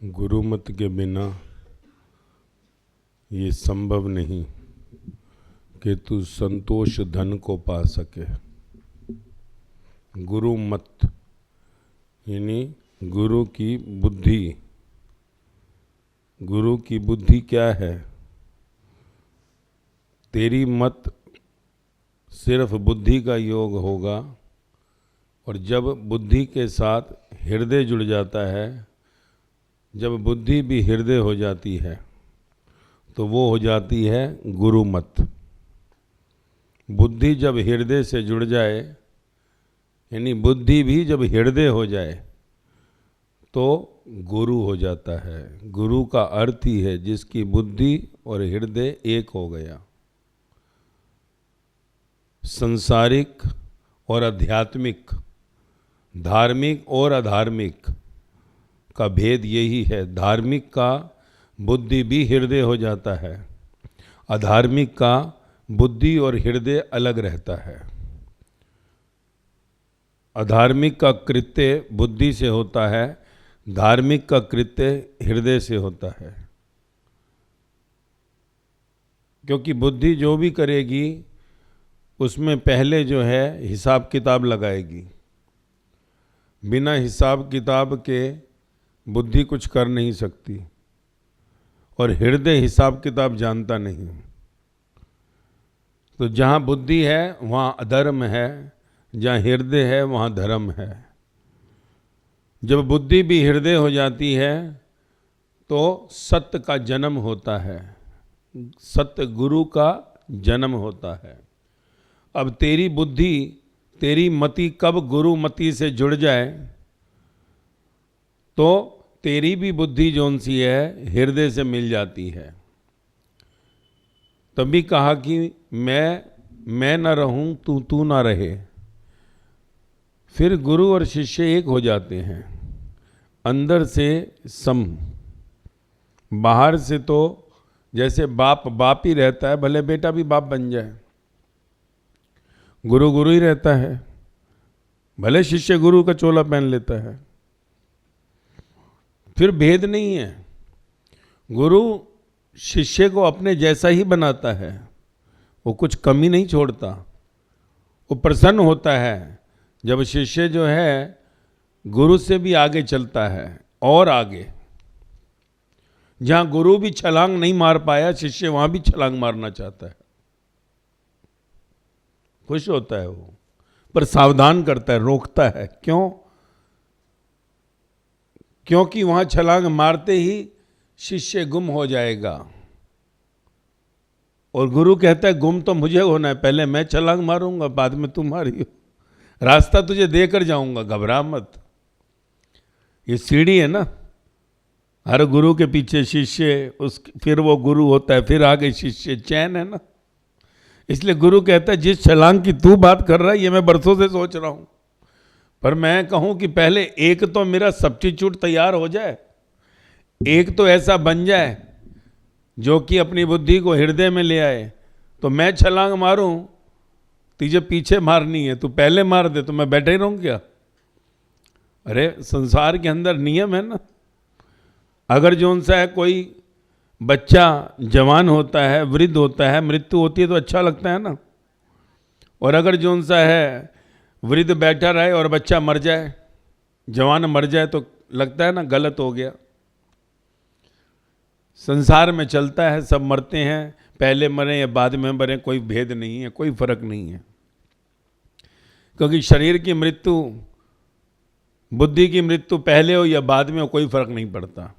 गुरुमत के बिना ये संभव नहीं कि तू संतोष धन को पा सके। गुरुमत यानी गुरु की बुद्धि। गुरु की बुद्धि क्या है? तेरी मत सिर्फ बुद्धि का योग होगा, और जब बुद्धि के साथ हृदय जुड़ जाता है, जब बुद्धि भी हृदय हो जाती है, तो वो हो जाती है गुरुमत। बुद्धि जब हृदय से जुड़ जाए, यानी बुद्धि भी जब हृदय हो जाए, तो गुरु हो जाता है। गुरु का अर्थ ही है जिसकी बुद्धि और हृदय एक हो गया। संसारिक और आध्यात्मिक, धार्मिक और अधार्मिक का भेद यही है। धार्मिक का बुद्धि भी हृदय हो जाता है, अधार्मिक का बुद्धि और हृदय अलग रहता है। अधार्मिक का कृत्य बुद्धि से होता है, धार्मिक का कृत्य हृदय से होता है। क्योंकि बुद्धि जो भी करेगी उसमें पहले जो है हिसाब किताब लगाएगी। बिना हिसाब किताब के बुद्धि कुछ कर नहीं सकती, और हृदय हिसाब किताब जानता नहीं। तो जहाँ बुद्धि है वहाँ अधर्म है, जहाँ हृदय है वहाँ धर्म है। जब बुद्धि भी हृदय हो जाती है तो सत्य का जन्म होता है, सत्य गुरु का जन्म होता है। अब तेरी बुद्धि, तेरी मति कब गुरु मति से जुड़ जाए, तो तेरी भी बुद्धि जौन सी है हृदय से मिल जाती है। तभी कहा कि मैं न रहूं, तू ना रहे। फिर गुरु और शिष्य एक हो जाते हैं, अंदर से सम। बाहर से तो जैसे बाप बाप ही रहता है, भले बेटा भी बाप बन जाए, गुरु गुरु ही रहता है, भले शिष्य गुरु का चोला पहन लेता है। फिर भेद नहीं है। गुरु शिष्य को अपने जैसा ही बनाता है, वो कुछ कमी नहीं छोड़ता। वो प्रसन्न होता है जब शिष्य जो है गुरु से भी आगे चलता है, और आगे। जहाँ गुरु भी छलांग नहीं मार पाया, शिष्य वहाँ भी छलांग मारना चाहता है। खुश होता है वो, पर सावधान करता है, रोकता है। क्यों? क्योंकि वहां छलांग मारते ही शिष्य गुम हो जाएगा, और गुरु कहता है गुम तो मुझे होना है, पहले मैं छलांग मारूंगा, बाद में तुम मारियो। रास्ता तुझे देकर जाऊंगा, घबरा मत। ये सीढ़ी है ना, हर गुरु के पीछे शिष्य, फिर वो गुरु होता है, फिर आगे शिष्य, चैन है ना। इसलिए गुरु कहता है जिस छलांग की तू बात कर रहा है ये मैं बरसों से सोच रहा हूं, पर मैं कहूं कि पहले एक तो मेरा सब्स्टिट्यूट तैयार हो जाए, एक तो ऐसा बन जाए जो कि अपनी बुद्धि को हृदय में ले आए, तो मैं छलांग मारूं, तुझे पीछे मारनी है, तू पहले मार दे तो मैं बैठे ही रहूं क्या? अरे संसार के अंदर नियम है ना। अगर जोन सा है कोई बच्चा जवान होता है, वृद्ध होता है, मृत्यु होती है तो अच्छा लगता है ना। और अगर जोन सा है वृद्ध बैठा रहे और बच्चा मर जाए, जवान मर जाए, तो लगता है ना गलत हो गया। संसार में चलता है, सब मरते हैं, पहले मरे या बाद में मरे, कोई भेद नहीं है, कोई फर्क नहीं है। क्योंकि शरीर की मृत्यु, बुद्धि की मृत्यु पहले हो या बाद में हो, कोई फर्क नहीं पड़ता।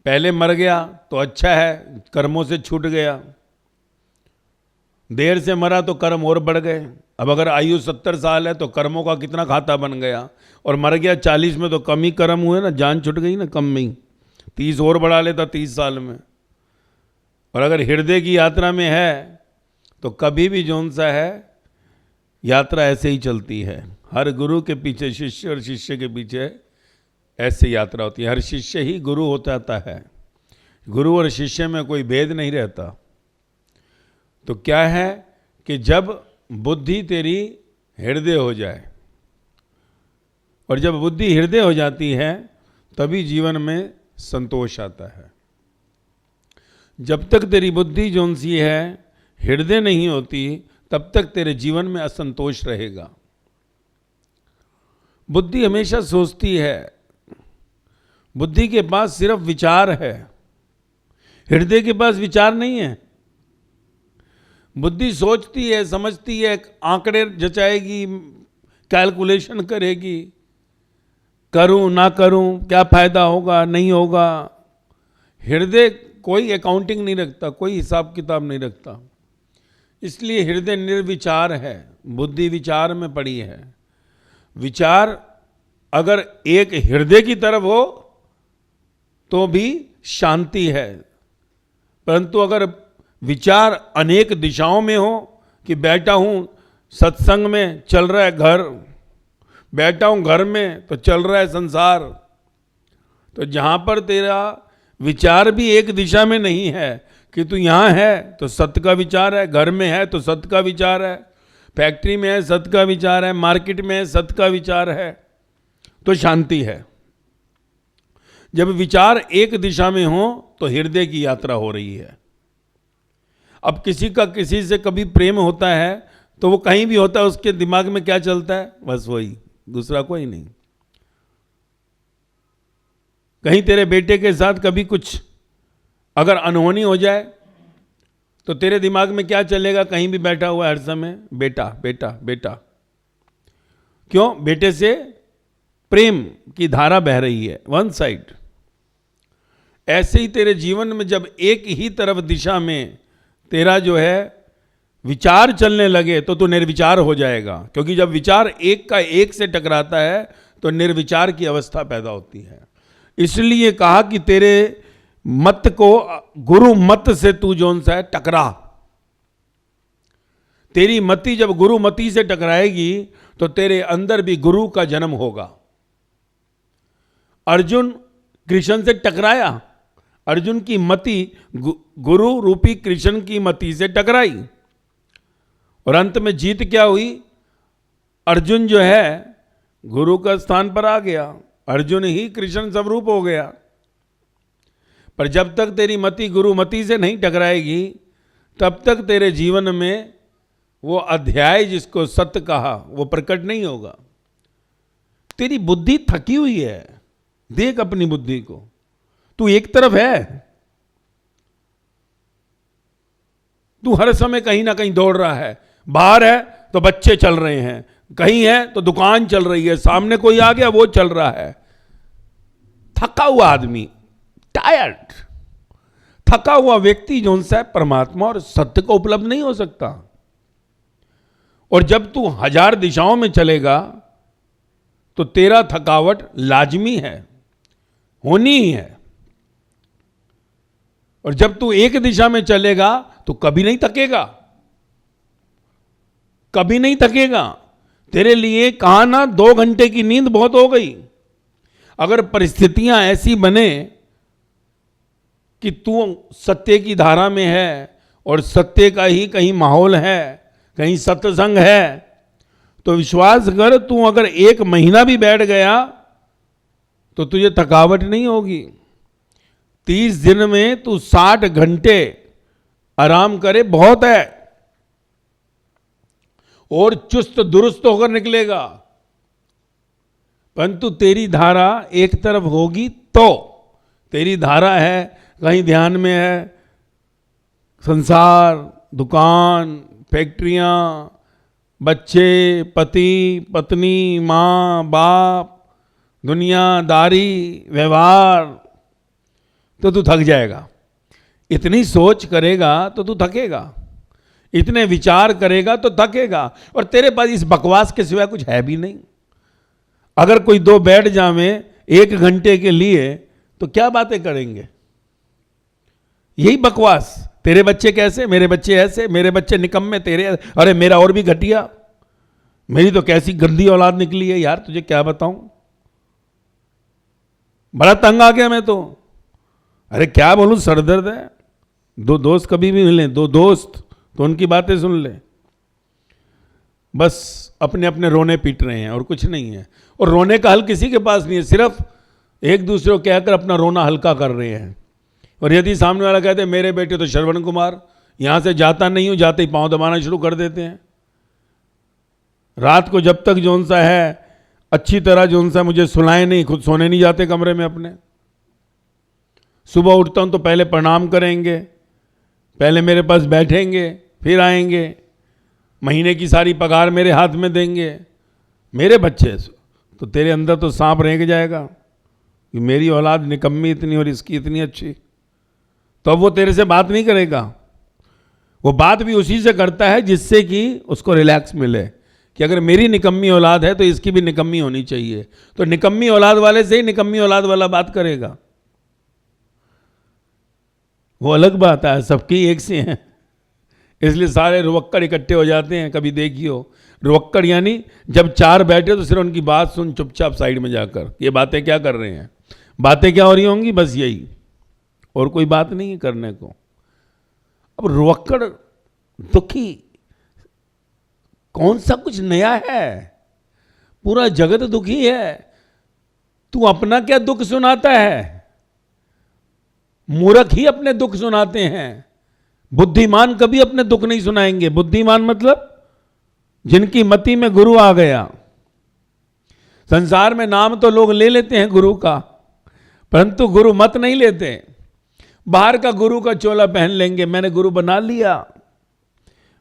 पहले मर गया तो अच्छा है, कर्मों से छूट गया। देर से मरा तो कर्म और बढ़ गए। अब अगर आयु 70 साल है तो कर्मों का कितना खाता बन गया, और मर गया 40 में तो कम ही कर्म हुए ना, जान छूट गई ना कम में ही। 30 और बढ़ा लेता 30 साल में। और अगर हृदय की यात्रा में है तो कभी भी जौन सा है यात्रा ऐसे ही चलती है। हर गुरु के पीछे शिष्य और शिष्य के पीछे ऐसे यात्रा होती है। हर शिष्य ही गुरु हो जाता है, गुरु और शिष्य में कोई भेद नहीं रहता। तो क्या है कि जब बुद्धि तेरी हृदय हो जाए, और जब बुद्धि हृदय हो जाती है तभी जीवन में संतोष आता है। जब तक तेरी बुद्धि जोन सी है हृदय नहीं होती, तब तक तेरे जीवन में असंतोष रहेगा। बुद्धि हमेशा सोचती है, बुद्धि के पास सिर्फ विचार है, हृदय के पास विचार नहीं है। बुद्धि सोचती है, समझती है, आंकड़े जचाएगी, कैलकुलेशन करेगी, करूं ना करूं, क्या फायदा होगा नहीं होगा। हृदय कोई अकाउंटिंग नहीं रखता, कोई हिसाब किताब नहीं रखता। इसलिए हृदय निर्विचार है, बुद्धि विचार में पड़ी है। विचार अगर एक हृदय की तरफ हो तो भी शांति है, परंतु अगर विचार अनेक दिशाओं में हो कि बैठा हूं सत्संग में चल रहा है घर, बैठा हूं घर में तो चल रहा है संसार, तो जहां पर तेरा विचार भी एक दिशा में नहीं है कि तू यहां है तो सत्य का विचार है, घर में है तो सत्य का विचार है, फैक्ट्री में है सत्य का विचार है, मार्केट में है सत्य का विचार है, तो शांति है। जब विचार एक दिशा में हो तो हृदय की यात्रा हो रही है। अब किसी का किसी से कभी प्रेम होता है तो वो कहीं भी होता है, उसके दिमाग में क्या चलता है, बस वही, दूसरा कोई नहीं। कहीं तेरे बेटे के साथ कभी कुछ अगर अनहोनी हो जाए तो तेरे दिमाग में क्या चलेगा, कहीं भी बैठा हुआ हर समय बेटा बेटा बेटा। क्यों? बेटे से प्रेम की धारा बह रही है, वन साइड। ऐसे ही तेरे जीवन में जब एक ही तरफ दिशा में तेरा जो है विचार चलने लगे तो तू निर्विचार हो जाएगा, क्योंकि जब विचार एक का एक से टकराता है तो निर्विचार की अवस्था पैदा होती है। इसलिए कहा कि तेरे मत को, गुरु मत से तू जोन सा है टकरा। तेरी मति जब गुरु मति से टकराएगी तो तेरे अंदर भी गुरु का जन्म होगा। अर्जुन कृष्ण से टकराया, अर्जुन की मति गुरु रूपी कृष्ण की मति से टकराई और अंत में जीत क्या हुई? अर्जुन जो है गुरु का स्थान पर आ गया, अर्जुन ही कृष्ण स्वरूप हो गया। पर जब तक तेरी मति गुरु मति से नहीं टकराएगी तब तक तेरे जीवन में वो अध्याय जिसको सत्य कहा वो प्रकट नहीं होगा। तेरी बुद्धि थकी हुई है, देख अपनी बुद्धि को, तू एक तरफ है, तू हर समय कहीं ना कहीं दौड़ रहा है। बाहर है तो बच्चे चल रहे हैं, कहीं है तो दुकान चल रही है, सामने कोई आ गया वो चल रहा है। थका हुआ आदमी, टायर्ड, थका हुआ व्यक्ति जो सा परमात्मा और सत्य को उपलब्ध नहीं हो सकता। और जब तू हजार दिशाओं में चलेगा तो तेरा थकावट लाजमी है, होनी ही है। और जब तू एक दिशा में चलेगा तो कभी नहीं थकेगा, कभी नहीं थकेगा। तेरे लिए कहा ना 2 घंटे की नींद बहुत हो गई। अगर परिस्थितियां ऐसी बने कि तू सत्य की धारा में है और सत्य का ही कहीं माहौल है, कहीं सत्संग है, तो विश्वास कर, तू अगर 1 महीना भी बैठ गया तो तुझे थकावट नहीं होगी। 30 दिन में तू 60 घंटे आराम करे बहुत है और चुस्त दुरुस्त होकर निकलेगा। परंतु तेरी धारा एक तरफ होगी तो, तेरी धारा है कहीं ध्यान में है संसार, दुकान, फैक्ट्रियां, बच्चे, पति पत्नी, माँ बाप, दुनियादारी, व्यवहार, तो तू थक जाएगा। इतनी सोच करेगा तो तू थकेगा, इतने विचार करेगा तो थकेगा। और तेरे पास इस बकवास के सिवा कुछ है भी नहीं। अगर कोई 2 बैठ जावे 1 घंटे के लिए तो क्या बातें करेंगे? यही बकवास। तेरे बच्चे कैसे, मेरे बच्चे ऐसे, मेरे बच्चे निकम्मे, तेरे, अरे मेरा और भी घटिया, मेरी तो कैसी गंदी औलाद निकली है यार, तुझे क्या बताऊं, बड़ा तंग आ गया मैं तो। अरे क्या बोलूं, सरदर्द है। 2 दोस्त कभी भी मिले, 2 दोस्त, तो उनकी बातें सुन ले, बस अपने अपने रोने पीट रहे हैं और कुछ नहीं है। और रोने का हल किसी के पास नहीं है, सिर्फ एक दूसरे को कहकर अपना रोना हल्का कर रहे हैं। और यदि सामने वाला कहते मेरे बेटे तो श्रवण कुमार, यहाँ से जाता नहीं हूँ, जाते ही पाँव दबाना शुरू कर देते हैं। रात को जब तक जोन सा है अच्छी तरह जोन सा मुझे सुलाए नहीं, खुद सोने नहीं जाते कमरे में अपने। सुबह उठता हूँ तो पहले प्रणाम करेंगे, पहले मेरे पास बैठेंगे, फिर आएंगे, महीने की सारी पगार मेरे हाथ में देंगे। मेरे बच्चे तो तेरे अंदर तो सांप रेंग जाएगा कि मेरी औलाद निकम्मी इतनी और इसकी इतनी अच्छी, तो अब वो तेरे से बात नहीं करेगा। वो बात भी उसी से करता है जिससे कि उसको रिलैक्स मिले कि अगर मेरी निकम्मी औलाद है तो इसकी भी निकम्मी होनी चाहिए, तो निकम्मी औलाद वाले से ही निकम्मी औलाद वाला बात करेगा। वो अलग बात है, सबकी एक सी हैं, इसलिए सारे रुवक्कड़ इकट्ठे हो जाते हैं। कभी देखियो रुवक्कड़ यानी जब चार बैठे तो सिर्फ उनकी बात सुन चुपचाप साइड में जाकर, ये बातें क्या कर रहे हैं, बातें क्या हो रही होंगी, बस यही, और कोई बात नहीं है करने को। अब रुवक्कड़ दुखी कौन सा कुछ नया है, पूरा जगत दुखी है, तू अपना क्या दुख सुनाता है। मूर्ख ही अपने दुख सुनाते हैं, बुद्धिमान कभी अपने दुख नहीं सुनाएंगे। बुद्धिमान मतलब जिनकी मति में गुरु आ गया। संसार में नाम तो लोग ले लेते हैं गुरु का, परंतु गुरु मत नहीं लेते। बाहर का गुरु का चोला पहन लेंगे, मैंने गुरु बना लिया,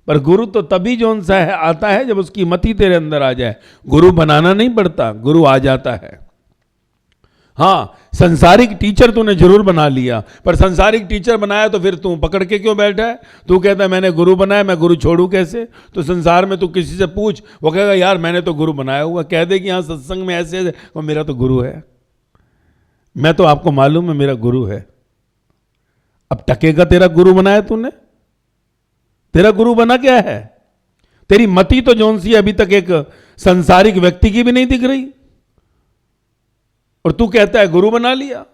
पर गुरु तो तभी जोन सा है आता है जब उसकी मति तेरे अंदर आ जाए। गुरु बनाना नहीं पड़ता, गुरु आ जाता है। हाँ, संसारिक टीचर तूने जरूर बना लिया, पर संसारिक टीचर बनाया तो फिर तू पकड़ के क्यों बैठा है। तू कहता है मैंने गुरु बनाया, मैं गुरु छोड़ू कैसे। तो संसार में तू किसी से पूछ, वो कहेगा यार मैंने तो गुरु बनाया हुआ। कह दे कि यहाँ सत्संग में ऐसे ऐसे, वो मेरा तो गुरु है, मैं तो आपको मालूम है मेरा गुरु है। अब टकेगा तेरा गुरु बनाया तूने, तेरा गुरु बना क्या है। तेरी मति तो जोन सी अभी तक एक संसारिक व्यक्ति की भी नहीं दिख रही, और तू कहता है गुरु बना लिया।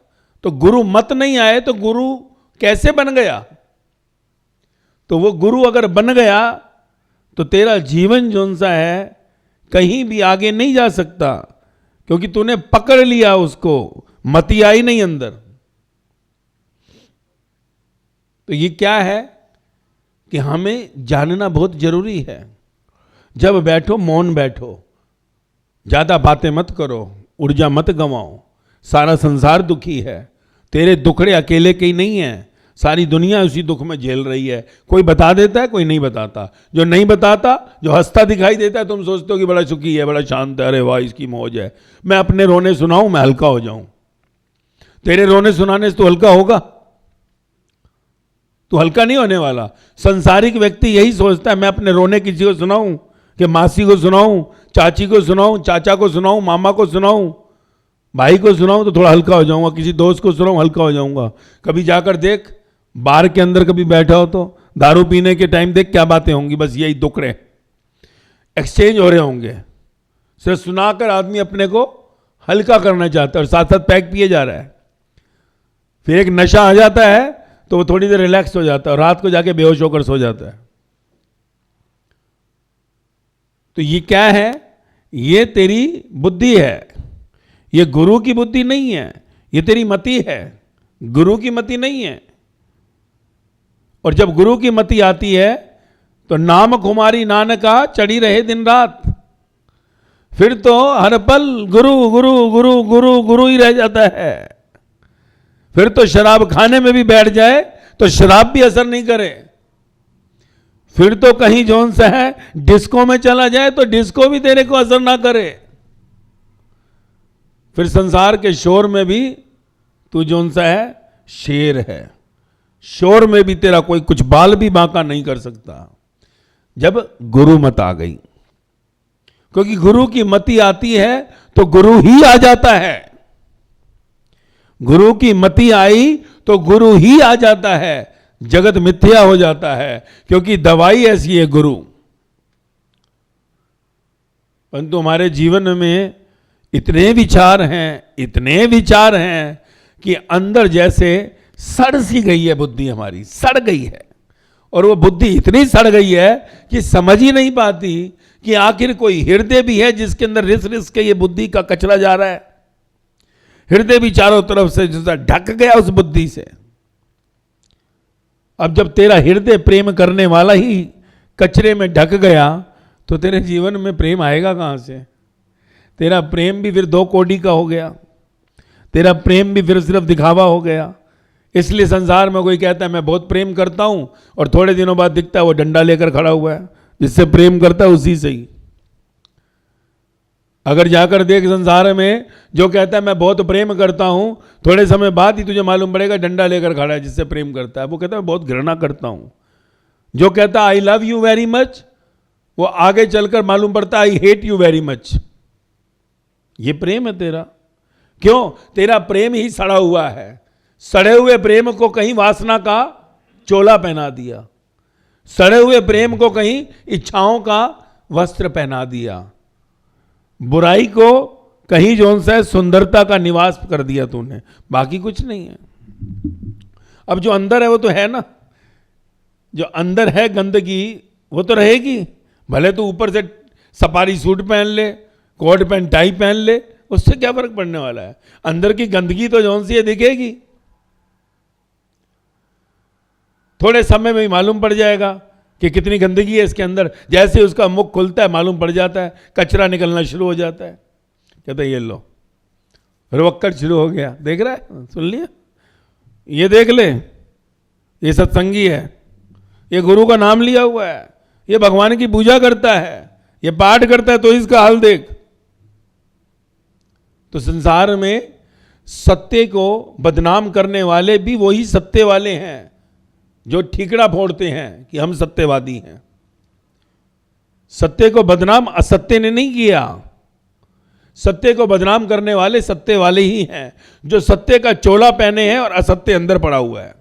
तो गुरु मत नहीं आए तो गुरु कैसे बन गया। तो वो गुरु अगर बन गया तो तेरा जीवन जोन सा है कहीं भी आगे नहीं जा सकता, क्योंकि तूने पकड़ लिया उसको, मति आई नहीं अंदर। तो ये क्या है कि हमें जानना बहुत जरूरी है। जब बैठो मौन बैठो, ज्यादा बातें मत करो, ऊर्जा मत गंवाओ। सारा संसार दुखी है, तेरे दुखड़े अकेले के ही नहीं है, सारी दुनिया उसी दुख में झेल रही है। कोई बता देता है, कोई नहीं बताता। जो नहीं बताता, जो हंसता दिखाई देता है, तुम सोचते हो कि बड़ा सुखी है, बड़ा शांत है, अरे वाह इसकी मौज है, मैं अपने रोने सुनाऊं, मैं हल्का हो जाऊं। तेरे रोने सुनाने से तो हल्का होगा, तो हल्का नहीं होने वाला। संसारिक व्यक्ति यही सोचता है मैं अपने रोने किसी को सुनाऊं, कि मासी को सुनाऊं, चाची को सुनाऊं, चाचा को सुनाऊं, मामा को सुनाऊं, भाई को सुनाऊं तो थोड़ा हल्का हो जाऊंगा, किसी दोस्त को सुनाऊं हल्का हो जाऊंगा। कभी जाकर देख बार के अंदर कभी बैठा हो तो दारू पीने के टाइम देख क्या बातें होंगी, बस यही दुखड़े एक्सचेंज हो रहे होंगे। सिर्फ सुनाकर आदमी अपने को हल्का करना चाहता है और साथ साथ पैक पिए जा रहा है। फिर एक नशा आ जाता है तो वो थोड़ी देर रिलैक्स हो जाता है और रात को जाके बेहोश होकर सो जाता है। तो ये क्या है, ये तेरी बुद्धि है, ये गुरु की बुद्धि नहीं है, ये तेरी मति है, गुरु की मति नहीं है। और जब गुरु की मति आती है तो नाम कुमारी नानका चढ़ी रहे दिन रात, फिर तो हर पल गुरु गुरु गुरु गुरु गुरु ही रह जाता है। फिर तो शराब खाने में भी बैठ जाए तो शराब भी असर नहीं करे। फिर तो कहीं जोन सा है डिस्को में चला जाए तो डिस्को भी तेरे को असर ना करे। फिर संसार के शोर में भी तू जोन सा है शेर है, शोर में भी तेरा कोई कुछ बाल भी बांका नहीं कर सकता जब गुरु मत आ गई। क्योंकि गुरु की मति आती है तो गुरु ही आ जाता है। गुरु की मति आई तो गुरु ही आ जाता है, जगत मिथ्या हो जाता है, क्योंकि दवाई ऐसी है गुरु। परंतु हमारे जीवन में इतने विचार हैं कि अंदर जैसे सड़ सी गई है बुद्धि, हमारी सड़ गई है। और वो बुद्धि इतनी सड़ गई है कि समझ ही नहीं पाती कि आखिर कोई हृदय भी है जिसके अंदर रिस रिस के ये बुद्धि का कचरा जा रहा है। हृदय भी चारों तरफ से जैसा ढक गया उस बुद्धि से। अब जब तेरा हृदय प्रेम करने वाला ही कचरे में ढक गया तो तेरे जीवन में प्रेम आएगा कहां से? तेरा प्रेम भी फिर 2 कौड़ी का हो गया, तेरा प्रेम भी फिर सिर्फ दिखावा हो गया। इसलिए संसार में कोई कहता है मैं बहुत प्रेम करता हूं और थोड़े दिनों बाद दिखता है वो डंडा लेकर खड़ा हुआ है, जिससे प्रेम करता है उसी से ही। अगर जाकर देख संसार में, जो कहता है मैं बहुत प्रेम करता हूं, थोड़े समय बाद ही तुझे मालूम पड़ेगा डंडा लेकर खड़ा है जिससे प्रेम करता है। वो कहता है मैं बहुत घृणा करता हूं। जो कहता है I love you very much, वो आगे चलकर मालूम पड़ता है I hate you very much. ये प्रेम है तेरा। क्यों? तेरा प्रेम ही सड़ा हुआ है। सड़े हुए प्रेम को कहीं वासना का चोला पहना दिया, सड़े हुए प्रेम को कहीं इच्छाओं का वस्त्र पहना दिया, बुराई को कहीं जोन से सुंदरता का निवास कर दिया तूने, बाकी कुछ नहीं है। अब जो अंदर है वो तो है ना, जो अंदर है गंदगी वो तो रहेगी। भले तो ऊपर से सफारी सूट पहन ले, कोट पैंट टाई पहन ले, उससे क्या फर्क पड़ने वाला है? अंदर की गंदगी तो जौन सी है दिखेगी। थोड़े समय में ही मालूम पड़ जाएगा कि कितनी गंदगी है इसके अंदर। जैसे उसका मुख खुलता है मालूम पड़ जाता है, कचरा निकलना शुरू हो जाता है। कहते ये लो रवक्कड़ शुरू हो गया, देख रहा है, सुन लिया, ये देख ले, ये सत्संगी है, ये गुरु का नाम लिया हुआ है, ये भगवान की पूजा करता है, ये पाठ करता है, तो इसका हाल देख। तो संसार में सत्य को बदनाम करने वाले भी वही सत्य वाले हैं जो ठीकड़ा फोड़ते हैं कि हम सत्यवादी हैं। सत्य को बदनाम असत्य ने नहीं किया, सत्य को बदनाम करने वाले सत्य वाले ही हैं जो सत्य का चोला पहने हैं और असत्य अंदर पड़ा हुआ है।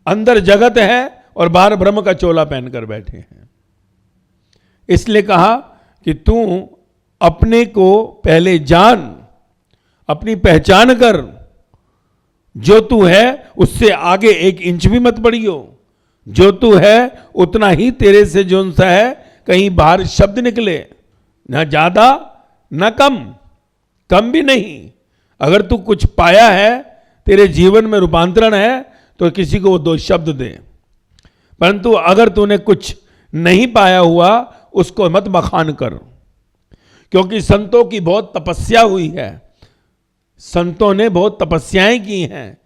अंदर जगत है और बाहर ब्रह्म का चोला पहनकर बैठे हैं। इसलिए कहा कि तू अपने को पहले जान, अपनी पहचान कर, जो तू है उससे आगे 1 इंच भी मत बढ़ियो। जो तू है उतना ही तेरे से जो सा है कहीं बाहर शब्द निकले, ना ज्यादा ना कम, कम भी नहीं। अगर तू कुछ पाया है, तेरे जीवन में रूपांतरण है, तो किसी को वो 2 शब्द दे। परंतु अगर तूने कुछ नहीं पाया हुआ उसको मत बखान कर, क्योंकि संतों की बहुत तपस्या हुई है, संतों ने बहुत तपस्याएं की हैं,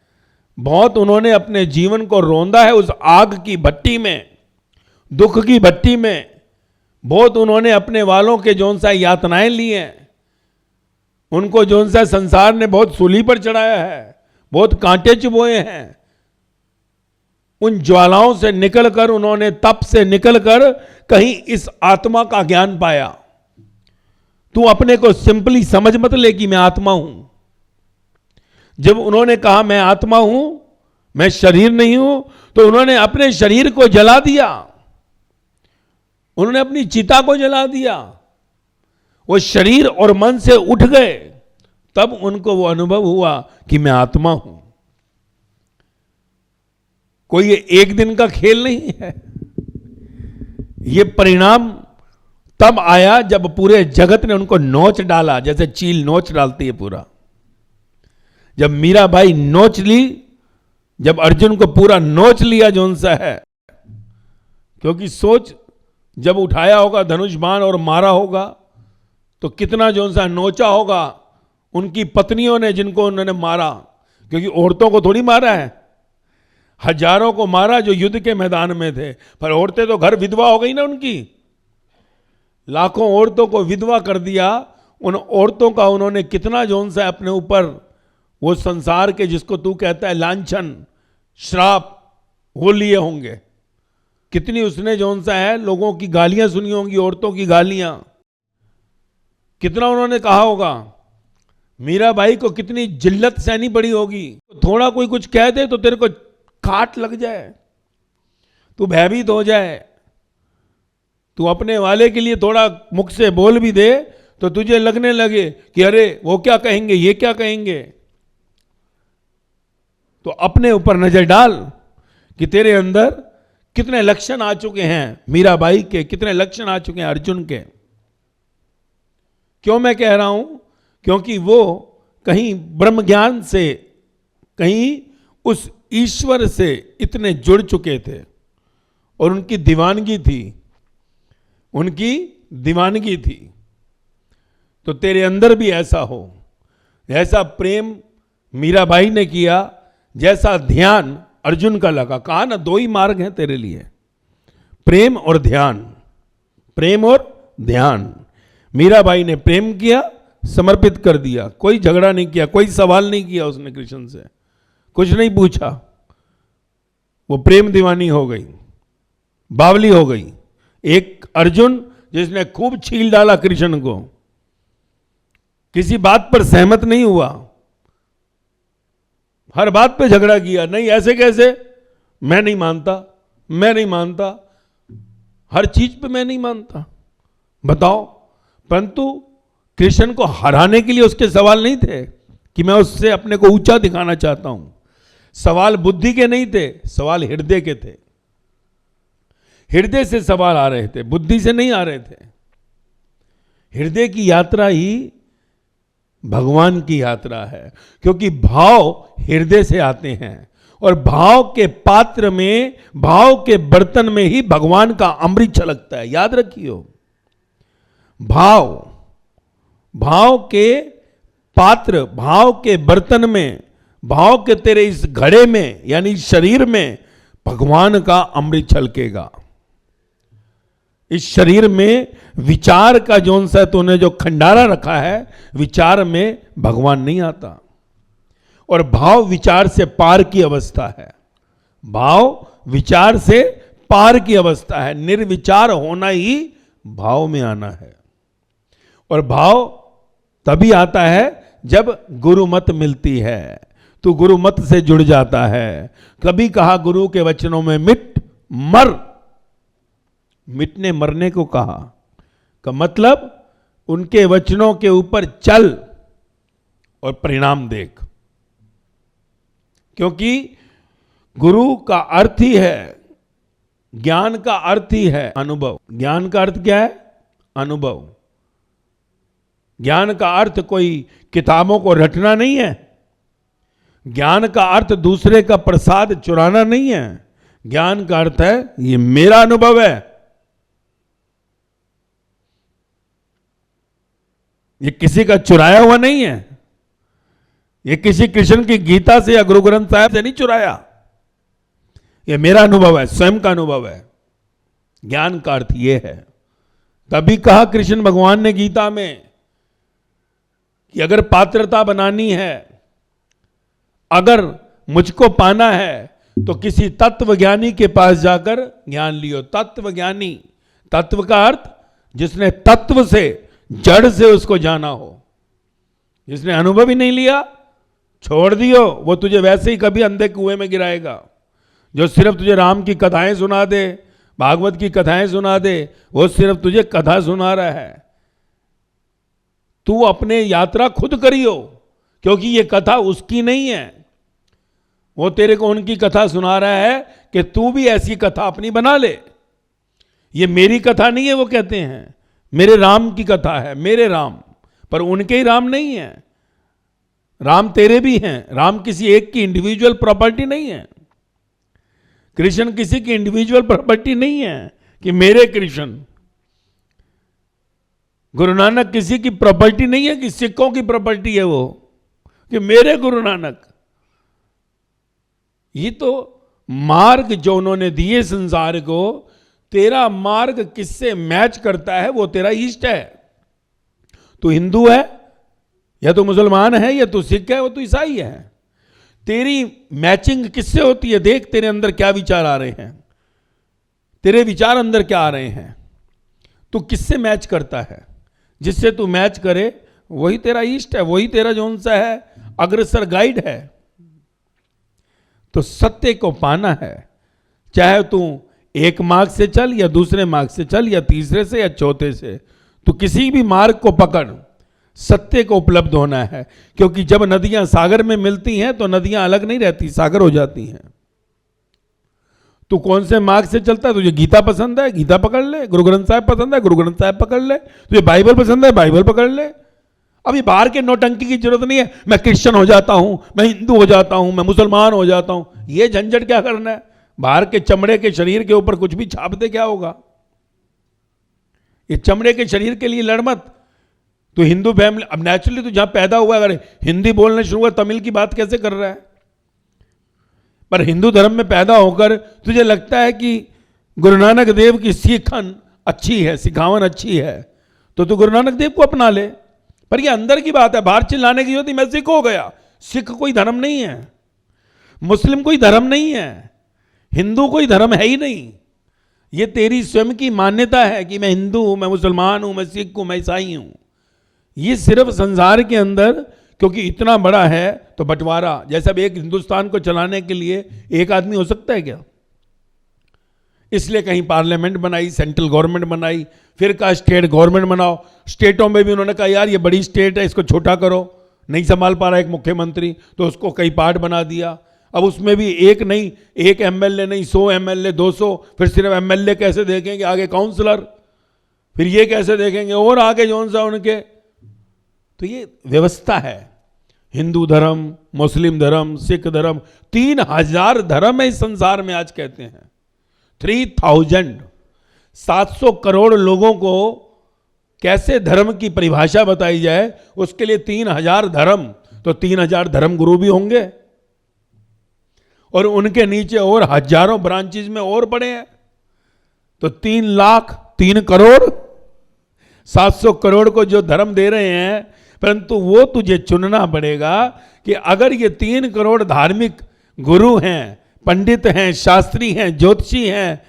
बहुत उन्होंने अपने जीवन को रौंदा है उस आग की भट्टी में, दुख की भट्टी में। बहुत उन्होंने अपने वालों के जौन सा यातनाएं ली हैं, उनको जौन सा संसार ने बहुत सूली पर चढ़ाया है, बहुत कांटे चुभोए हैं। उन ज्वालाओं से निकलकर, उन्होंने तप से निकलकर कहीं इस आत्मा का ज्ञान पाया। तू अपने को सिंपली समझ मत ले कि मैं आत्मा हूं। जब उन्होंने कहा मैं आत्मा हूं, मैं शरीर नहीं हूं, तो उन्होंने अपने शरीर को जला दिया, उन्होंने अपनी चिता को जला दिया। वो शरीर और मन से उठ गए, तब उनको वो अनुभव हुआ कि मैं आत्मा हूं। कोई ये एक दिन का खेल नहीं है। ये परिणाम तब आया जब पूरे जगत ने उनको नोच डाला, जैसे चील नोच डालती है पूरा। जब मीराबाई नोच ली, जब अर्जुन को पूरा नोच लिया जोन सा है, क्योंकि सोच जब उठाया होगा धनुष बाण और मारा होगा तो कितना जोन सा नोचा होगा उनकी पत्नियों ने, जिनको उन्होंने मारा। क्योंकि औरतों को थोड़ी मारा है, हजारों को मारा जो युद्ध के मैदान में थे, पर औरतें तो घर विधवा हो गई ना उनकी। लाखों औरतों को विधवा कर दिया। उन औरतों का उन्होंने कितना जोन सा अपने ऊपर वो संसार के, जिसको तू कहता है लांछन, श्राप, वो लिए होंगे। कितनी उसने जोन सा है लोगों की गालियां सुनी होंगी, औरतों की गालियां। कितना उन्होंने कहा होगा। मीराबाई को कितनी जिल्लत सहनी पड़ी होगी। थोड़ा कोई कुछ कह दे तो तेरे को काट लग जाए, तू भयभीत हो जाए। तू अपने वाले के लिए थोड़ा मुख से बोल भी दे तो तुझे लगने लगे कि अरे वो क्या कहेंगे, ये क्या कहेंगे। तो अपने ऊपर नजर डाल कि तेरे अंदर कितने लक्षण आ चुके हैं मीराबाई के, कितने लक्षण आ चुके हैं अर्जुन के। क्यों मैं कह रहा हूं? क्योंकि वो कहीं ब्रह्म ज्ञान से, कहीं उस ईश्वर से इतने जुड़ चुके थे और उनकी दीवानगी थी, उनकी दीवानगी थी। तो तेरे अंदर भी ऐसा हो, ऐसा प्रेम मीराबाई ने किया, जैसा ध्यान अर्जुन का लगा। कहा ना, दो ही मार्ग हैं तेरे लिए, प्रेम और ध्यान, प्रेम और ध्यान। मीराबाई ने प्रेम किया, समर्पित कर दिया, कोई झगड़ा नहीं किया, कोई सवाल नहीं किया उसने कृष्ण से, कुछ नहीं पूछा। वो प्रेम दीवानी हो गई, बावली हो गई। एक अर्जुन जिसने खूब छील डाला कृष्ण को, किसी बात पर सहमत नहीं हुआ, हर बात पे झगड़ा किया, नहीं ऐसे कैसे, मैं नहीं मानता, मैं नहीं मानता, हर चीज पे मैं नहीं मानता, बताओ। परंतु कृष्ण को हराने के लिए उसके सवाल नहीं थे कि मैं उससे अपने को ऊंचा दिखाना चाहता हूं। सवाल बुद्धि के नहीं थे, सवाल हृदय के थे। हृदय से सवाल आ रहे थे, बुद्धि से नहीं आ रहे थे। हृदय की यात्रा ही भगवान की यात्रा है, क्योंकि भाव हृदय से आते हैं और भाव के पात्र में, भाव के बर्तन में ही भगवान का अमृत छलकता है। याद रखियो, भाव, भाव के पात्र, भाव के बर्तन में, भाव के तेरे इस घड़े में, यानी शरीर में भगवान का अमृत छलकेगा। इस शरीर में विचार का जोन सा तूने जो खंडारा रखा है, विचार में भगवान नहीं आता। और भाव विचार से पार की अवस्था है, भाव विचार से पार की अवस्था है। निर्विचार होना ही भाव में आना है। और भाव तभी आता है जब गुरुमत मिलती है, तू गुरुमत से जुड़ जाता है। कभी कहा गुरु के वचनों में मिट मर, मिटने मरने को कहा, का मतलब उनके वचनों के ऊपर चल और परिणाम देख। क्योंकि गुरु का अर्थ ही है, ज्ञान का अर्थ ही है अनुभव। ज्ञान का अर्थ क्या है? अनुभव। ज्ञान का अर्थ कोई किताबों को रटना नहीं है। ज्ञान का अर्थ दूसरे का प्रसाद चुराना नहीं है। ज्ञान का अर्थ है ये मेरा अनुभव है, ये किसी का चुराया हुआ नहीं है। ये किसी कृष्ण की गीता से या गुरु ग्रंथ साहिब से नहीं चुराया, ये मेरा अनुभव है, स्वयं का अनुभव है। ज्ञान का अर्थ ये है। तभी कहा कृष्ण भगवान ने गीता में कि अगर पात्रता बनानी है, अगर मुझको पाना है, तो किसी तत्वज्ञानी के पास जाकर ज्ञान लियो। तत्वज्ञानी, तत्व का अर्थ जिसने तत्व से, जड़ से उसको जाना हो। जिसने अनुभव ही नहीं लिया, छोड़ दियो, वो तुझे वैसे ही कभी अंधे कुएं में गिराएगा। जो सिर्फ तुझे राम की कथाएं सुना दे, भागवत की कथाएं सुना दे, वो सिर्फ तुझे कथा सुना रहा है। तू अपने यात्रा खुद करियो, क्योंकि ये कथा उसकी नहीं है। वो तेरे को उनकी कथा सुना रहा है कि तू भी ऐसी कथा अपनी बना ले। ये मेरी कथा नहीं है, वो कहते हैं मेरे राम की कथा है, मेरे राम। पर उनके ही राम नहीं है, राम तेरे भी हैं। राम किसी एक की इंडिविजुअल प्रॉपर्टी नहीं है। कृष्ण किसी की इंडिविजुअल प्रॉपर्टी नहीं है कि मेरे कृष्ण। गुरु नानक किसी की प्रॉपर्टी नहीं है कि सिखों की प्रॉपर्टी है वो, कि मेरे गुरु नानक। ये तो मार्ग जो उन्होंने दिए संसार को, तेरा मार्ग किससे मैच करता है वो तेरा इष्ट है। तू हिंदू है या तो मुसलमान है, या तू सिख है, वो तो ईसाई है। तेरी मैचिंग किससे होती है? देख तेरे अंदर क्या विचार आ रहे हैं, तेरे विचार अंदर क्या आ रहे हैं, तू किससे मैच करता है। जिससे तू मैच करे वही तेरा इष्ट है, वही तेरा जौन सा है अग्रसर गाइड है। तो सत्य को पाना है, चाहे तू एक मार्ग से चल या दूसरे मार्ग से चल या तीसरे से या चौथे से, तू किसी भी मार्ग को पकड़, सत्य को उपलब्ध होना है। क्योंकि जब नदियां सागर में मिलती हैं तो नदियां अलग नहीं रहती, सागर हो जाती हैं। तू कौन से मार्ग से चलता है? तुझे गीता पसंद है, गीता पकड़ ले। गुरु ग्रंथ साहिब पसंद है, गुरु ग्रंथ साहिब पकड़ ले। तुझे बाइबल पसंद है, बाइबल पकड़ ले। अभी बाहर के नौटंकी की जरूरत नहीं है, मैं क्रिश्चियन हो जाता हूं, मैं हिंदू हो जाता हूं, मैं मुसलमान हो जाता हूं। ये झंझट क्या करना है? बाहर के चमड़े के शरीर के ऊपर कुछ भी छाप दे, क्या होगा? ये चमड़े के शरीर के लिए लड़ मत। तो हिंदू फैमिली, अब नेचुरली तो जहां पैदा हुआ, अगर हिंदी बोलने शुरू हुआ, तमिल की बात कैसे कर रहा है? पर हिंदू धर्म में पैदा होकर तुझे लगता है कि गुरु नानक देव की सीखन अच्छी है, सिखावन अच्छी है, तो तू गुरु नानक देव को अपना ले। पर ये अंदर की बात है, बाहर चिल्लाने की जरूरत नहीं। मैं सिख हो गया। सिख कोई धर्म नहीं है, मुस्लिम कोई धर्म नहीं है, हिंदू कोई धर्म है ही नहीं। ये तेरी स्वयं की मान्यता है कि मैं हिंदू हूं, मैं मुसलमान हूं, मैं सिख हूं, मैं ईसाई हूं। ये सिर्फ संसार के अंदर, क्योंकि इतना बड़ा है तो बंटवारा। जैसे अब एक हिंदुस्तान को चलाने के लिए एक आदमी हो सकता है क्या? इसलिए कहीं पार्लियामेंट बनाई, सेंट्रल गवर्नमेंट बनाई, फिर कहा स्टेट गवर्नमेंट बनाओ। स्टेटों में भी उन्होंने कहा यार ये बड़ी स्टेट है, इसको छोटा करो। नहीं संभाल पा रहा एक मुख्यमंत्री, तो उसको कई पार्ट बना दिया। अब उसमें भी एक नहीं, एक एमएलए नहीं, 100 एमएलए, 200, फिर सिर्फ एमएलए कैसे देखेंगे, आगे काउंसलर, फिर ये कैसे देखेंगे, और आगे जौन सा उनके। तो ये व्यवस्था है। हिंदू धर्म, मुस्लिम धर्म, सिख धर्म, 3000 धर्म है इस संसार में। आज कहते हैं 3000, 700 करोड़ लोगों को कैसे धर्म की परिभाषा बताई जाए, उसके लिए 3000 धर्म। तो 3000 धर्म गुरु भी होंगे, और उनके नीचे और हजारों ब्रांचेस में और पड़े हैं। तो 3 लाख 3 करोड़ 700 करोड़ को जो धर्म दे रहे हैं, परंतु वो तुझे चुनना पड़ेगा कि अगर ये 3 करोड़ धार्मिक गुरु हैं, पंडित हैं, शास्त्री हैं, ज्योतिषी हैं,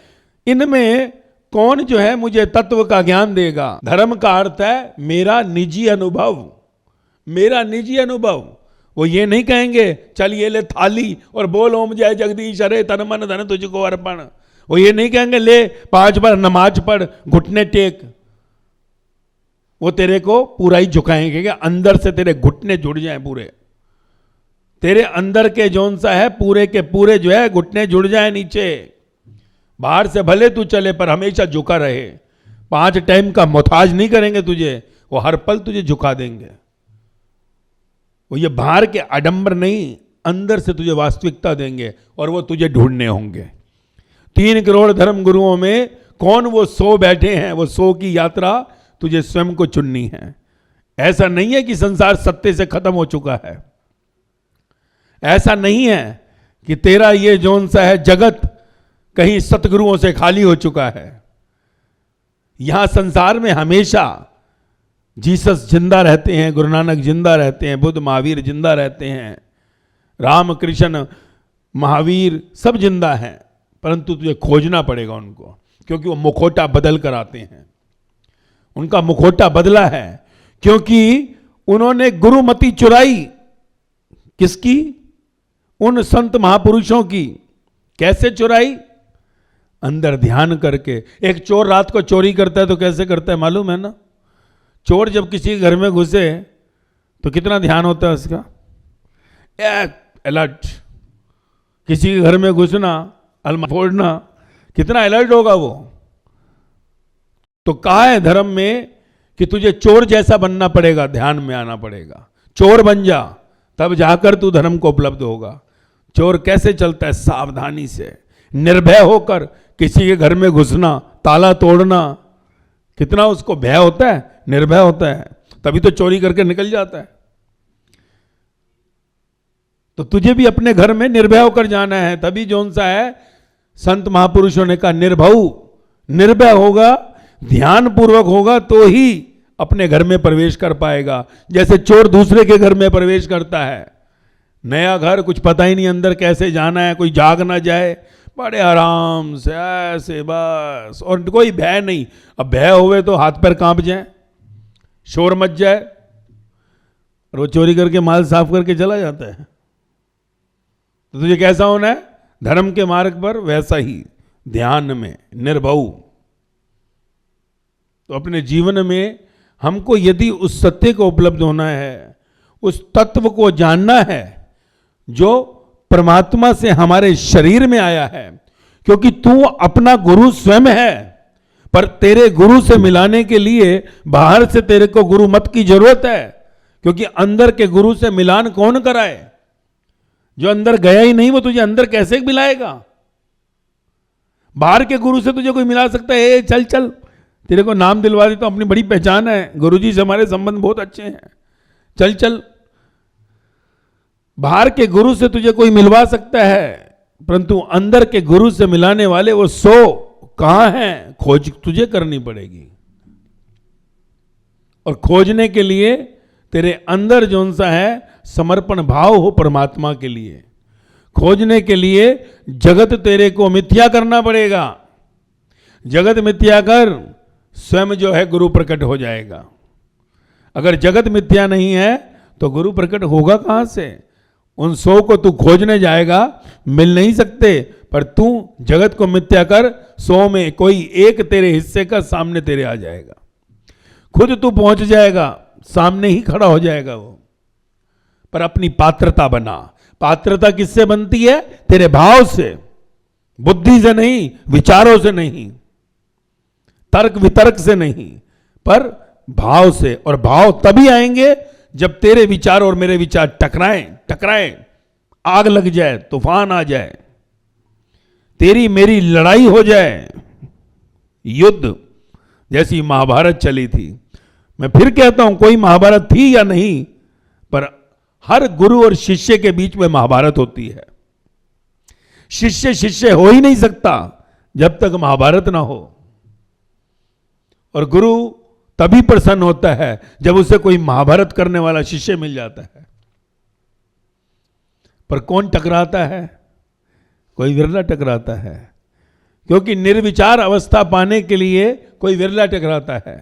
इनमें कौन जो है मुझे तत्व का ज्ञान देगा। धर्म का अर्थ है मेरा निजी अनुभव, मेरा निजी अनुभव। वो ये नहीं कहेंगे चल ये ले थाली और बोल ओम जय जगदीश हरे तन मन धन तुझको अर्पण। वो ये नहीं कहेंगे ले 5 बार नमाज पढ़, घुटने टेक। वो तेरे को पूरा ही झुकाएंगे कि अंदर से तेरे घुटने जुड़ जाएं पूरे। तेरे अंदर के जौन सा है पूरे के पूरे जो है घुटने जुड़ जाए नीचे। बाहर से भले तू चले पर हमेशा झुका रहे। 5 टाइम का मोहताज नहीं करेंगे तुझे, वो हर पल तुझे झुका देंगे। वो ये बाहर के आडंबर नहीं, अंदर से तुझे वास्तविकता देंगे, और वो तुझे ढूंढने होंगे। 3 करोड़ धर्म गुरुओं में कौन वो 100 बैठे हैं, वो 100 की यात्रा तुझे स्वयं को चुननी है। ऐसा नहीं है कि संसार सत्य से खत्म हो चुका है। ऐसा नहीं है कि तेरा ये जौन सा है जगत कहीं सतगुरुओं से खाली हो चुका है। यहां संसार में हमेशा जीसस जिंदा रहते हैं, गुरु नानक जिंदा रहते हैं, बुद्ध महावीर जिंदा रहते हैं, राम कृष्ण महावीर सब जिंदा हैं। परंतु तुझे खोजना पड़ेगा उनको, क्योंकि वो मुखौटा बदल कर आते हैं। उनका मुखौटा बदला है क्योंकि उन्होंने गुरुमति चुराई। किसकी? उन संत महापुरुषों की। कैसे चुराई? अंदर ध्यान करके। एक चोर रात को चोरी करता है तो कैसे करता है मालूम है ना? चोर जब किसी के घर में घुसे तो कितना ध्यान होता है उसका, अलर्ट। किसी के घर में घुसना, अलमारी फोड़ना, कितना अलर्ट होगा वो। तो कहा है धर्म में कि तुझे चोर जैसा बनना पड़ेगा, ध्यान में आना पड़ेगा। चोर बन जा, तब जाकर तू धर्म को उपलब्ध होगा। चोर कैसे चलता है? सावधानी से, निर्भय होकर। किसी के घर में घुसना, ताला तोड़ना, कितना उसको भय होता है, निर्भय होता है, तभी तो चोरी करके निकल जाता है। तो तुझे भी अपने घर में निर्भय होकर जाना है। तभी जौन सा है संत महापुरुषों ने कहा निर्भय, निर्भय होगा, ध्यान पूर्वक होगा तो ही अपने घर में प्रवेश कर पाएगा। जैसे चोर दूसरे के घर में प्रवेश करता है, नया घर, कुछ पता ही नहीं अंदर कैसे जाना है, कोई जाग ना जाए, बड़े आराम से ऐसे बस, और कोई भय नहीं। अब भय होवे तो हाथ पैर कांप जाए, शोर मच जाए, और वो चोरी करके माल साफ करके चला जाता है। तो तुझे कैसा होना है? धर्म के मार्ग पर वैसा ही, ध्यान में, निर्भय। तो अपने जीवन में हमको यदि उस सत्य को उपलब्ध होना है, उस तत्व को जानना है जो परमात्मा से हमारे शरीर में आया है, क्योंकि तू अपना गुरु स्वयं है। पर तेरे गुरु से मिलाने के लिए बाहर से तेरे को गुरु मत की जरूरत है। क्योंकि अंदर के गुरु से मिलान कौन कराए? जो अंदर गया ही नहीं वो तुझे अंदर कैसे मिलाएगा? बाहर के गुरु से तुझे कोई मिला सकता है? ए, चल चल तेरे को नाम दिलवा देता हूं, अपनी बड़ी पहचान है, गुरुजी से हमारे संबंध बहुत अच्छे हैं, चल चल। बाहर के गुरु से तुझे कोई मिलवा सकता है, परंतु अंदर के गुरु से मिलाने वाले वो 100 कहां हैं? खोज तुझे करनी पड़ेगी। और खोजने के लिए तेरे अंदर जौन सा है समर्पण भाव हो परमात्मा के लिए। खोजने के लिए जगत तेरे को मिथ्या करना पड़ेगा। जगत मिथ्या कर, स्वयं जो है गुरु प्रकट हो जाएगा। अगर जगत मिथ्या नहीं है तो गुरु प्रकट होगा कहां से? उन 100 को तू खोजने जाएगा, मिल नहीं सकते, पर तू जगत को मिथ्या कर, 100 में कोई एक तेरे हिस्से का सामने तेरे आ जाएगा, खुद तू पहुंच जाएगा, सामने ही खड़ा हो जाएगा वो। पर अपनी पात्रता बना। पात्रता किससे बनती है? तेरे भाव से, बुद्धि से नहीं, विचारों से नहीं, तर्क वितर्क से नहीं, पर भाव से। और भाव तभी आएंगे जब तेरे विचार और मेरे विचार टकराएं, आग लग जाए, तूफान आ जाए, तेरी मेरी लड़ाई हो जाए, युद्ध जैसी महाभारत चली थी। मैं फिर कहता हूं, कोई महाभारत थी या नहीं, पर हर गुरु और शिष्य के बीच में महाभारत होती है। शिष्य शिष्य हो ही नहीं सकता जब तक महाभारत ना हो। और गुरु तभी प्रसन्न होता है जब उसे कोई महाभारत करने वाला शिष्य मिल जाता है। पर कौन टकराता है? कोई विरला टकराता है, क्योंकि निर्विचार अवस्था पाने के लिए कोई विरला टकराता है,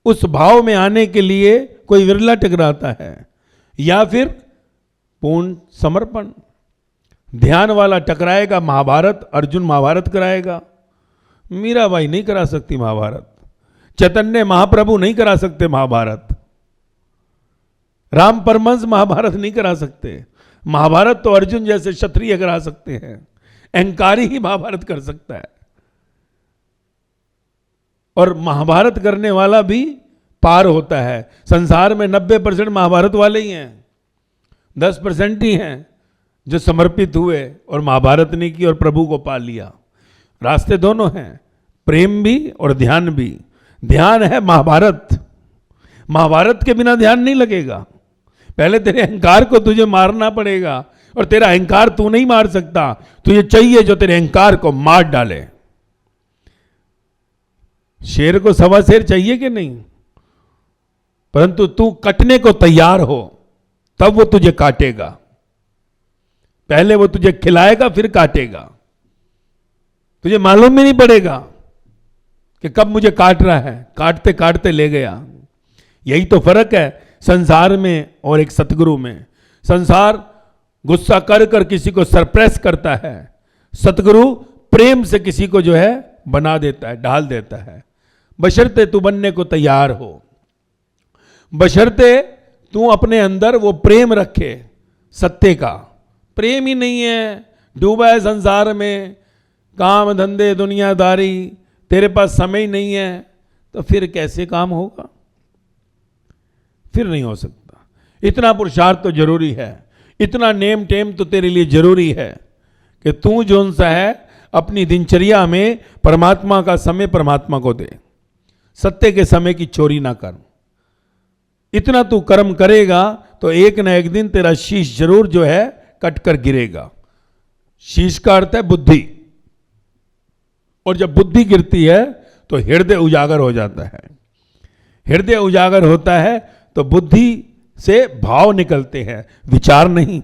उस भाव में आने के लिए कोई विरला टकराता है, या फिर पूर्ण समर्पण। ध्यान वाला टकराएगा महाभारत, अर्जुन महाभारत कराएगा, मीराबाई नहीं करा सकती महाभारत, चैतन्य महाप्रभु नहीं करा सकते महाभारत, राम परमहंस महाभारत नहीं करा सकते। महाभारत तो अर्जुन जैसे क्षत्रिय करा सकते हैं, अहंकारी ही महाभारत कर सकता है। और महाभारत करने वाला भी पार होता है। संसार में 90% महाभारत वाले ही हैं, 10% ही हैं जो समर्पित हुए और महाभारत नहीं की और प्रभु को पा लिया। रास्ते दोनों हैं, प्रेम भी और ध्यान भी। ध्यान है महाभारत, महाभारत के बिना ध्यान नहीं लगेगा। पहले तेरे अहंकार को तुझे मारना पड़ेगा, और तेरा अहंकार तू नहीं मार सकता, तुझे चाहिए जो तेरे अहंकार को मार डाले। शेर को 1.25 शेर चाहिए कि नहीं? परंतु तू कटने को तैयार हो, तब वो तुझे काटेगा। पहले वो तुझे खिलाएगा, फिर काटेगा। तुझे मालूम भी नहीं पड़ेगा कि कब मुझे काट रहा है, काटते काटते ले गया। यही तो फर्क है संसार में और एक सतगुरु में। संसार गुस्सा कर कर किसी को सरप्रेस करता है, सतगुरु प्रेम से किसी को जो है बना देता है, ढाल देता है। बशर्ते तू बनने को तैयार हो, बशर्ते तू अपने अंदर वो प्रेम रखे सत्य का। प्रेम ही नहीं है, डूबा है संसार में, काम धंधे दुनियादारी, तेरे पास समय नहीं है, तो फिर कैसे काम होगा? फिर नहीं हो सकता। इतना पुरुषार्थ तो जरूरी है, इतना नेम टेम तो तेरे लिए जरूरी है कि तू जोन सा है अपनी दिनचर्या में परमात्मा का समय परमात्मा को दे, सत्य के समय की चोरी ना कर। इतना तू कर्म करेगा तो एक ना एक दिन तेरा शीश जरूर जो है कट कर गिरेगा। शीश का अर्थ है बुद्धि, और जब बुद्धि गिरती है तो हृदय उजागर हो जाता है। हृदय उजागर होता है तो बुद्धि से भाव निकलते हैं, विचार नहीं।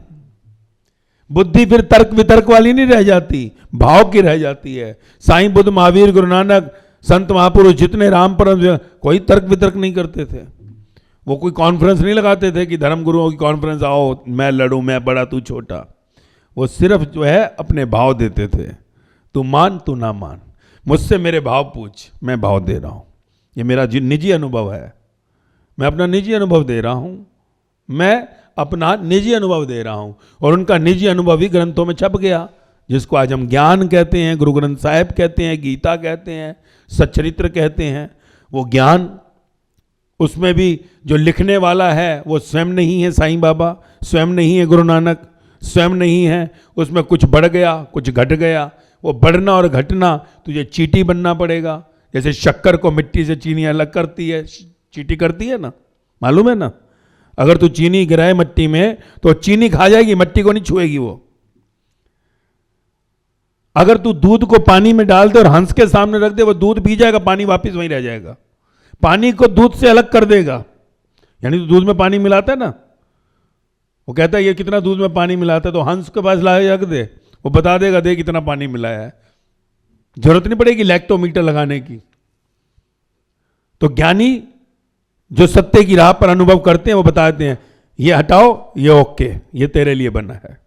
बुद्धि फिर तर्क वितर्क वाली नहीं रह जाती, भाव की रह जाती है। साईं बुद्ध महावीर गुरु नानक संत महापुरुष जितने राम परम कोई तर्क वितर्क नहीं करते थे। वो कोई कॉन्फ्रेंस नहीं लगाते थे कि धर्म गुरुओं की कॉन्फ्रेंस, आओ मैं लड़ूं, मैं बड़ा तू छोटा। वो सिर्फ जो है अपने भाव देते थे, तू मान तू ना मान, मुझसे मेरे भाव पूछ, मैं भाव दे रहा हूं। ये मेरा निजी अनुभव है, मैं अपना निजी अनुभव दे रहा हूं, मैं अपना निजी अनुभव दे रहा हूं। और उनका निजी अनुभव ही ग्रंथों में छप गया, जिसको आज हम ज्ञान कहते हैं, गुरु ग्रंथ साहिब कहते हैं, गीता कहते हैं, सच्चरित्र कहते हैं। वो ज्ञान उसमें भी जो लिखने वाला है वो स्वयं नहीं है साईं बाबा, स्वयं नहीं है गुरु नानक, स्वयं नहीं है। उसमें कुछ बढ़ गया, कुछ घट गया। वो बढ़ना और घटना तुझे चींटी बनना पड़ेगा। जैसे शक्कर को मिट्टी से चीनी अलग करती है, चींटी करती है ना, मालूम है ना। अगर तू चीनी गिराए मिट्टी में तो चीनी खा जाएगी, मिट्टी को नहीं छुएगी वो। अगर तू दूध को पानी में डाल दे और हंस के सामने रख दे, वो दूध पी जाएगा, पानी वापस वहीं रह जाएगा। पानी को दूध से अलग कर देगा। यानी तो दूध में पानी मिलाता है ना, वो कहता है ये कितना दूध में पानी मिलाता है, तो हंस के पास ला रख दे, वो बता देगा दे कितना पानी मिलाया है। जरूरत नहीं पड़ेगी लैक्टोमीटर लगाने की। तो ज्ञानी जो सत्य की राह पर अनुभव करते हैं वो बताते हैं ये हटाओ, ये ओके, ये तेरे लिए बना है।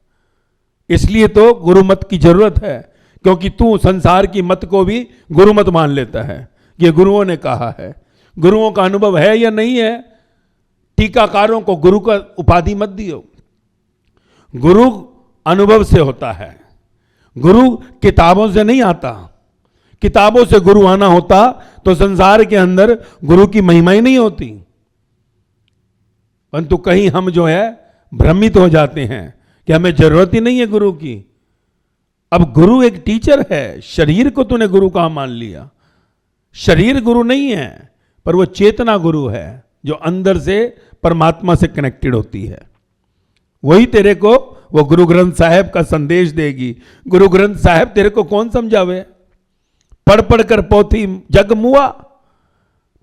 इसलिए तो गुरु मत की जरूरत है, क्योंकि तू संसार की मत को भी गुरु मत मान लेता है। ये गुरुओं ने कहा है। गुरुओं का अनुभव है या नहीं है? टीकाकारों को गुरु का उपाधि मत दियो। गुरु अनुभव से होता है, गुरु किताबों से नहीं आता। किताबों से गुरु आना होता तो संसार के अंदर गुरु की महिमा ही नहीं होती। परंतु कहीं हम जो है भ्रमित हो जाते हैं कि हमें जरूरत ही नहीं है गुरु की। अब गुरु एक टीचर है, शरीर को तूने गुरु कहां मान लिया। शरीर गुरु नहीं है, पर वो चेतना गुरु है जो अंदर से परमात्मा से कनेक्टेड होती है। वही तेरे को वो गुरु ग्रंथ साहिब का संदेश देगी। गुरु ग्रंथ साहिब तेरे को कौन समझावे? पढ़ पढ़ कर पोथी जग मुआ,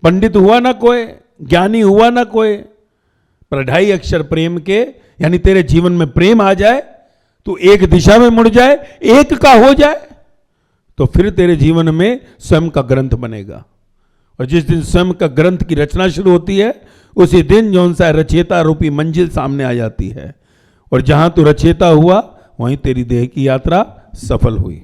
पंडित हुआ ना कोई, ज्ञानी हुआ ना कोई। पर 2.5 अक्षर प्रेम के, यानी तेरे जीवन में प्रेम आ जाए, तू एक दिशा में मुड़ जाए, एक का हो जाए, तो फिर तेरे जीवन में स्वयं का ग्रंथ बनेगा। और जिस दिन स्वयं का ग्रंथ की रचना शुरू होती है, उसी दिन जौन सा रचेता रूपी मंजिल सामने आ जाती है। और जहां तू रचेता हुआ वहीं तेरी देह की यात्रा सफल हुई।